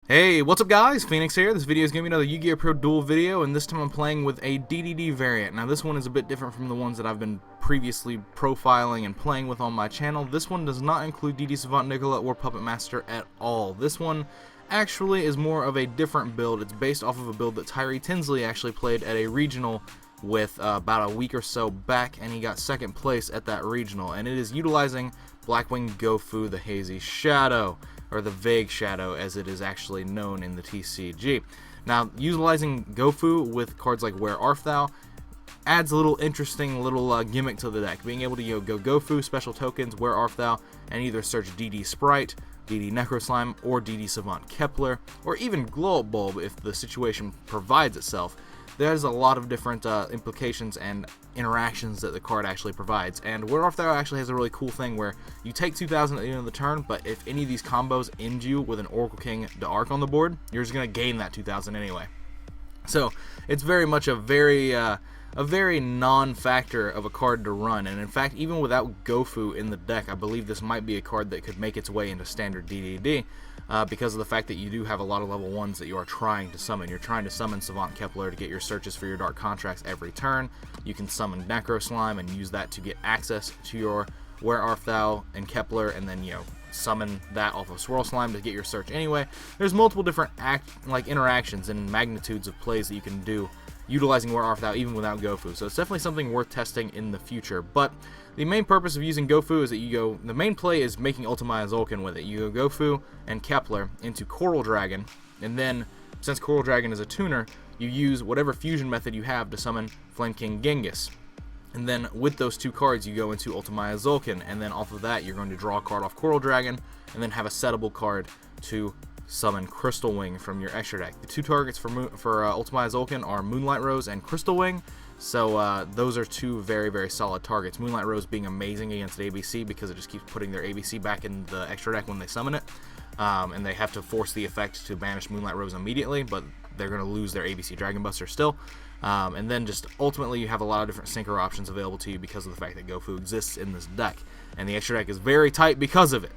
Hey, what's up guys? Phoenix here. This video is going to be another YGOpro duel video, and this time I'm playing with a DDD variant. Now this one is a bit different from the ones that I've been previously profiling and playing with on my channel. This one does not include DD Savant Nicola or Puppet Master at all. This one actually is more of a different build. It's based off of a build that Tyree Tinsley actually played at a regional with about a week or so back, and he got second place at that regional, and it is utilizing Blackwing Gofu, the Hazy Shadow, or the Vague Shadow as it is actually known in the TCG. Now, utilizing Gofu with cards like Where Art Thou adds a little interesting little gimmick to the deck. Being able to go Gofu, special tokens, Where Art Thou, and either search DD Sprite, DD Necroslime, or DD Savant Kepler, or even Glow Up Bulb if the situation provides itself. There's a lot of different implications and interactions that the card actually provides. And Where Art Thou actually has a really cool thing where you take 2,000 at the end of the turn, but if any of these combos end you with an Oracle King D'Arc on the board, you're just going to gain that 2,000 anyway. So it's very much a very non-factor of a card to run, and in fact, even without Gofu in the deck, I believe this might be a card that could make its way into standard DDD, because of the fact that you do have a lot of level 1s that you are trying to summon. You're trying to summon Savant Kepler to get your searches for your Dark Contracts every turn. You can summon Necroslime and use that to get access to your Where Art Thou and Kepler, and then, summon that off of Swirl Slime to get your search anyway. There's multiple different interactions and magnitudes of plays that you can do utilizing Where Art Thou even without Gofu, so it's definitely something worth testing in the future. But the main purpose of using Gofu is that the main play is making Ultimaya Zulkin with it. You go Gofu and Kepler into Coral Dragon, and then, since Coral Dragon is a tuner, you use whatever fusion method you have to summon Flame King Genghis. And then with those two cards, you go into Ultimaya Zulkin, and then off of that, you're going to draw a card off Coral Dragon, and then have a settable card to summon Crystal Wing from your extra deck. The two targets for Ultimaya Zulkin are Moonlight Rose and Crystal Wing, so those are two very, very solid targets. Moonlight Rose being amazing against ABC because it just keeps putting their ABC back in the extra deck when they summon it, and they have to force the effect to banish Moonlight Rose immediately, but they're going to lose their ABC Dragon Buster still. And then just ultimately you have a lot of different synchro options available to you because of the fact that Gofu exists in this deck, and the extra deck is very tight because of it.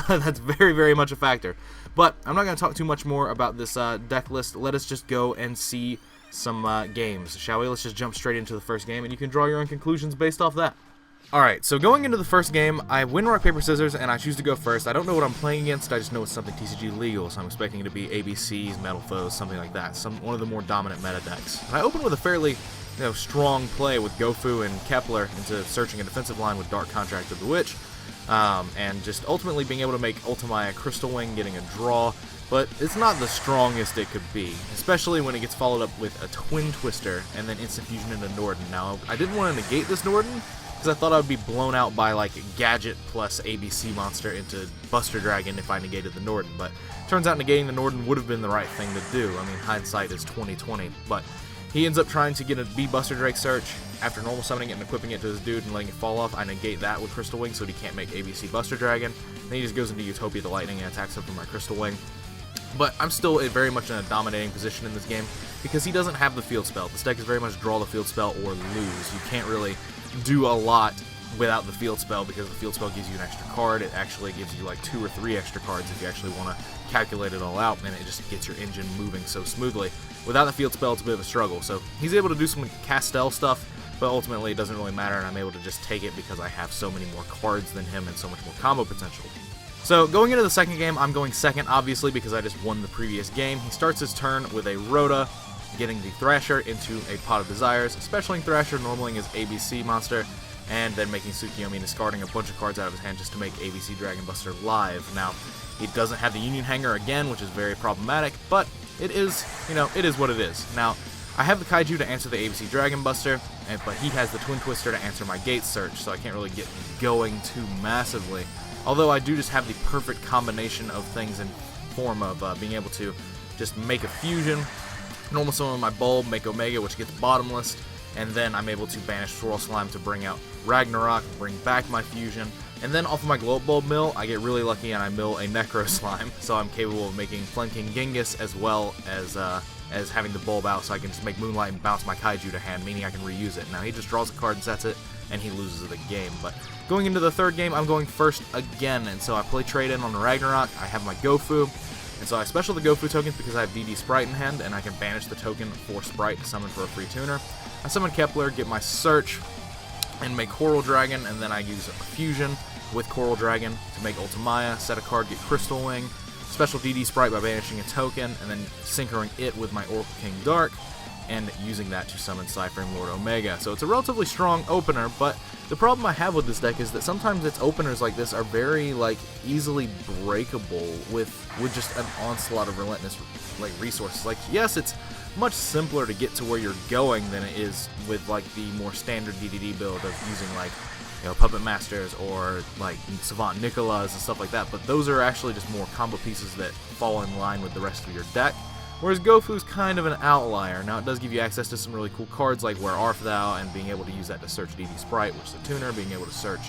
That's very, very much a factor. But I'm not going to talk too much more about this deck list. Let us just go and see some games, shall we? Let's just jump straight into the first game, and you can draw your own conclusions based off that. Alright, so going into the first game, I win rock, paper, scissors, and I choose to go first. I don't know what I'm playing against, I just know it's something TCG legal, so I'm expecting it to be ABCs, Metal Foes, something like that. One of the more dominant meta decks. And I open with a fairly strong play with Gofu and Kepler into searching a defensive line with Dark Contract of the Witch, and just ultimately being able to make Ultimaya Crystal Wing, getting a draw, but it's not the strongest it could be, especially when it gets followed up with a Twin Twister and then Instant Fusion into Norden. Now, I didn't want to negate this Norden, because I thought I would be blown out by like Gadget plus ABC monster into Buster Dragon if I negated the Norden, but turns out negating the Norden would have been the right thing to do. I mean, hindsight is 20/20, but he ends up trying to get a B Buster Drake search after normal summoning it and equipping it to his dude and letting it fall off. I negate that with Crystal Wing so he can't make ABC Buster Dragon. Then he just goes into Utopia the Lightning and attacks him for my Crystal Wing. But I'm still very much in a dominating position in this game because he doesn't have the field spell. This deck is very much draw the field spell or lose. You can't really do a lot without the field spell because the field spell gives you an extra card. It actually gives you like 2 or 3 extra cards if you actually want to calculate it all out, and it just gets your engine moving so smoothly. Without the field spell, it's a bit of a struggle. So he's able to do some Castell stuff, but ultimately it doesn't really matter, and I'm able to just take it because I have so many more cards than him and so much more combo potential. So going into the second game, I'm going second, obviously, because I just won the previous game. He starts his turn with a Rhoda, getting the Thrasher into a Pot of Desires, Specialing Thrasher, normaling his ABC monster, and then making Tsukiyomi, discarding a bunch of cards out of his hand just to make ABC Dragon Buster live. Now, he doesn't have the Union Hanger again, which is very problematic, but it is, it is what it is. Now, I have the Kaiju to answer the ABC Dragon Buster, but he has the Twin Twister to answer my Gate Search, so I can't really get going too massively. Although I do just have the perfect combination of things in form of being able to just make a fusion, normal summon my Bulb, make Omega, which gets bottomless, and then I'm able to banish Swirl Slime to bring out Ragnarok, bring back my fusion, and then off of my Glow Up Bulb mill, I get really lucky and I mill a Necro Slime, so I'm capable of making Flame King Genghis as well as having the Bulb out, so I can just make Moonlight and bounce my Kaiju to hand, meaning I can reuse it. Now he just draws a card and sets it, and he loses the game. But going into the third game, I'm going first again, and so I play trade-in on the Ragnarok. I have my Gofu, And so I special the Gofu tokens because I have DD Sprite in hand, and I can banish the token for Sprite to summon for a free tuner. I summon Kepler, get my search, and make Coral Dragon, and then I use a fusion with Coral Dragon to make Ultimaya, set a card, get Crystal Wing, special DD Sprite by banishing a token, and then syncering it with my Oracle King Dark, and using that to summon Cyframe Lord Omega. So it's a relatively strong opener, but the problem I have with this deck is that sometimes its openers like this are very easily breakable with just an onslaught of relentless resources. Yes, it's much simpler to get to where you're going than it is with the more standard DDD build of using Puppet Masters or Savant Nicolas and stuff like that, but those are actually just more combo pieces that fall in line with the rest of your deck. Whereas Gofu's kind of an outlier. Now, it does give you access to some really cool cards like Where Art Thou, and being able to use that to search DD Sprite, which is a tuner, being able to search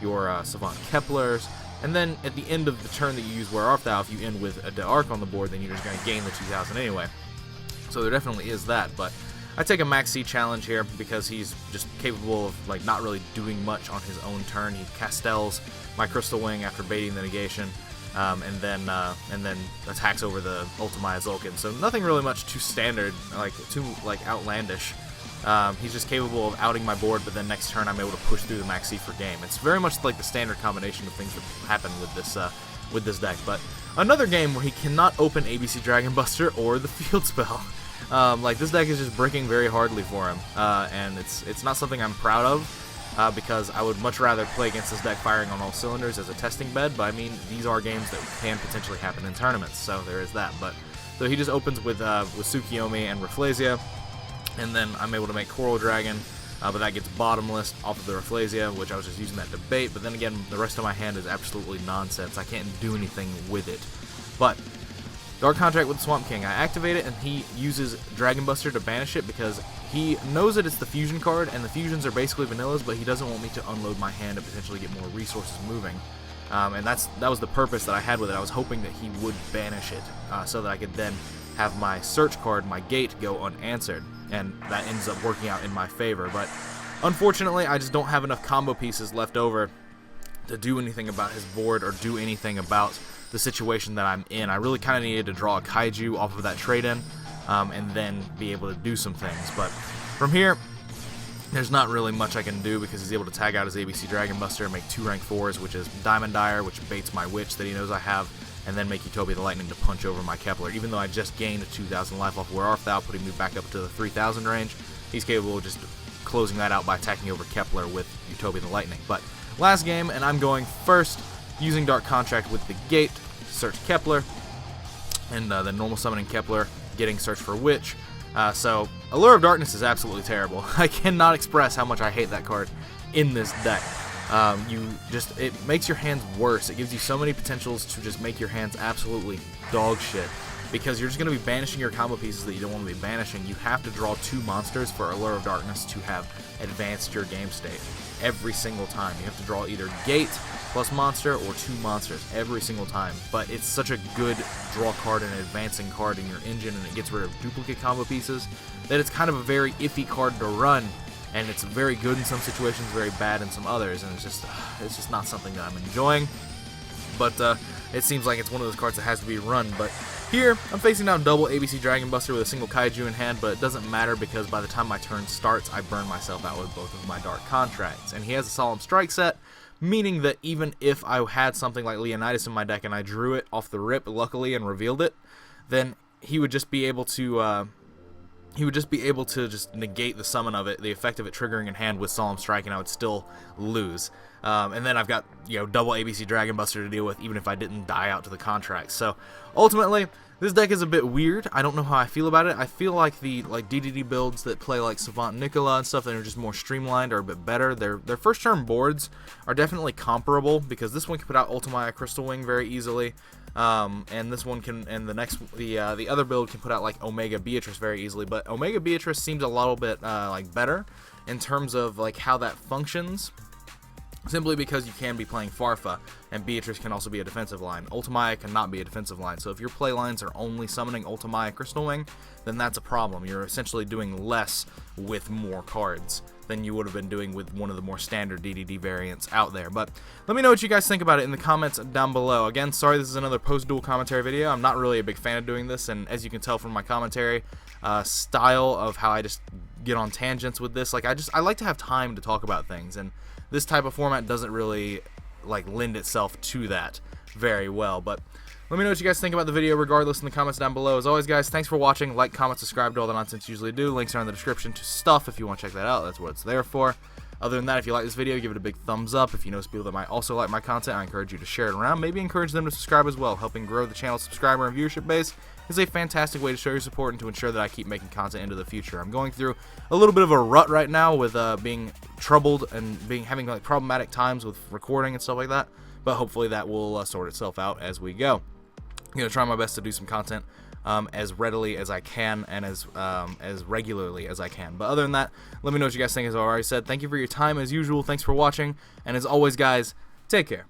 your Savant Keplers, and then at the end of the turn that you use Where Art Thou, if you end with a D'Arc on the board, then you're just going to gain the 2000 anyway. So there definitely is that, but I take a Max C challenge here because he's just capable of not really doing much on his own turn. He castels my Crystal Wing after baiting the negation, and then attacks over the Ultimaya Zulkin. So nothing really much too standard, too outlandish. He's just capable of outing my board, but then next turn I'm able to push through the Max C for game. It's very much like the standard combination of things that happen with this deck. But another game where he cannot open ABC Dragon Buster or the Field Spell. This deck is just bricking very hardly for him, and it's not something I'm proud of, because I would much rather play against this deck firing on all cylinders as a testing bed, but I mean, these are games that can potentially happen in tournaments, so there is that. But so he just opens with Tsukiyomi and Rafflesia, and then I'm able to make Coral Dragon, but that gets bottomless off of the Rafflesia, which I was just using that to bait, but then again, the rest of my hand is absolutely nonsense. I can't do anything with it. But Dark Contract with Swamp King. I activate it, and he uses Dragon Buster to banish it because he knows that it's the fusion card, and the fusions are basically vanillas, but he doesn't want me to unload my hand and potentially get more resources moving. And that was the purpose that I had with it. I was hoping that he would banish it, so that I could then have my search card, my gate, go unanswered, and that ends up working out in my favor. But unfortunately, I just don't have enough combo pieces left over to do anything about his board or do anything about the situation that I'm in. I really kind of needed to draw a Kaiju off of that trade-in, and then be able to do some things. But from here, there's not really much I can do because he's able to tag out his ABC Dragon Buster and make 2 rank 4s, which is Diamond Dyer, which baits my Witch that he knows I have, and then make Utopia the Lightning to punch over my Kepler. Even though I just gained 2,000 life off Where Art Thou, putting me back up to the 3,000 range, he's capable of just closing that out by attacking over Kepler with Utopia the Lightning. But last game, and I'm going first, using Dark Contract with the gate, search Kepler, and then normal summoning Kepler, getting search for Witch. So Allure of Darkness is absolutely terrible. I cannot express how much I hate that card in this deck. It makes your hands worse. It gives you so many potentials to just make your hands absolutely dog shit, because you're just going to be banishing your combo pieces that you don't want to be banishing. You have to draw 2 monsters for Allure of Darkness to have advanced your game state every single time. You have to draw either Gate plus monster or 2 monsters every single time. But it's such a good draw card and advancing card in your engine, and it gets rid of duplicate combo pieces, that it's kind of a very iffy card to run. And it's very good in some situations, very bad in some others, and it's just not something that I'm enjoying. But it seems like it's one of those cards that has to be run. But here, I'm facing down double ABC Dragon Buster with a single Kaiju in hand, but it doesn't matter because by the time my turn starts, I burn myself out with both of my Dark Contracts. And he has a Solemn Strike set, meaning that even if I had something like Leonidas in my deck and I drew it off the rip, luckily, and revealed it, then he would just be able to just negate the summon of it, the effect of it triggering in hand with Solemn Strike, and I would still lose. And then I've got double ABC Dragon Buster to deal with, even if I didn't die out to the contract. So ultimately, this deck is a bit weird. I don't know how I feel about it. I feel like the DDD builds that play like Savant Nicolas and stuff that are just more streamlined are a bit better. Their first turn boards are definitely comparable, because this one can put out Ultimaya Crystal Wing very easily. And this one can, and the other build can put out like Omega Beatrice very easily, but Omega Beatrice seems a little bit better in terms of how that functions, simply because you can be playing Farfa, and Beatrice can also be a defensive line. Ultimaya cannot be a defensive line, so if your play lines are only summoning Ultimaya Crystal Wing, then that's a problem. You're essentially doing less with more cards. than you would have been doing with one of the more standard DDD variants out there. But let me know what you guys think about it in the comments down below. Again, sorry this is another post-duel commentary video. I'm not really a big fan of doing this, and as you can tell from my commentary style of how I just get on tangents with this, like I like to have time to talk about things, and this type of format doesn't really like lend itself to that very well. But let me know what you guys think about the video regardless in the comments down below. As always, guys, thanks for watching. Like, comment, subscribe to all the nonsense you usually do. Links are in the description to stuff if you want to check that out. That's what it's there for. Other than that, if you like this video, give it a big thumbs up. If you know some people that might also like my content, I encourage you to share it around. Maybe encourage them to subscribe as well. Helping grow the channel's subscriber and viewership base is a fantastic way to show your support and to ensure that I keep making content into the future. I'm going through a little bit of a rut right now with being troubled and having like problematic times with recording and stuff like that, but hopefully that will sort itself out as we go. I'm going to try my best to do some content as readily as I can and as regularly as I can. But other than that, let me know what you guys think. As I already said, thank you for your time as usual. Thanks for watching. And as always, guys, take care.